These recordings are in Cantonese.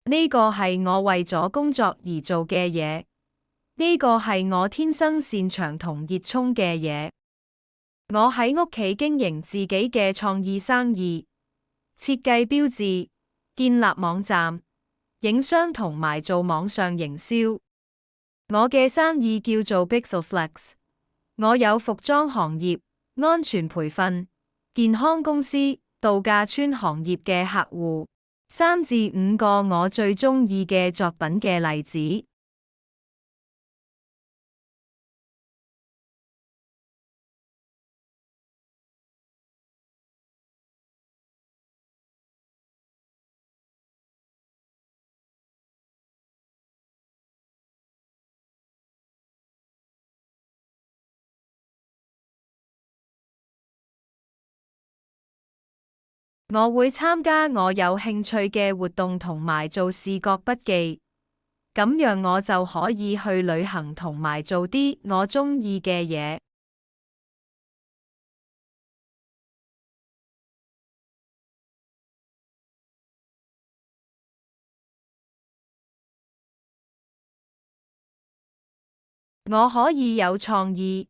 呢個係我為咗工作而做嘅嘢，呢個係我天生擅長同熱衷嘅嘢。我喺屋企經營自己嘅創意生意，設計標誌、建立網站、影相同埋做網上營銷。我嘅生意叫做 Pixelflex。我有服裝行業、安全培訓、健康公司、度假村行業嘅客戶。3至5個我最鍾意嘅作品嘅例子。我會參加我有興趣嘅活動同埋做視覺筆記，咁樣我就可以去旅行同埋做啲我鍾意嘅嘢。我可以有創意，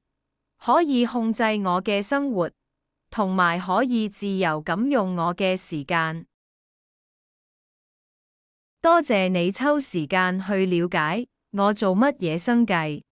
可以控制我嘅生活，同埋可以自由咁用我嘅時間。多謝你抽時間去了解我做乜嘢生計。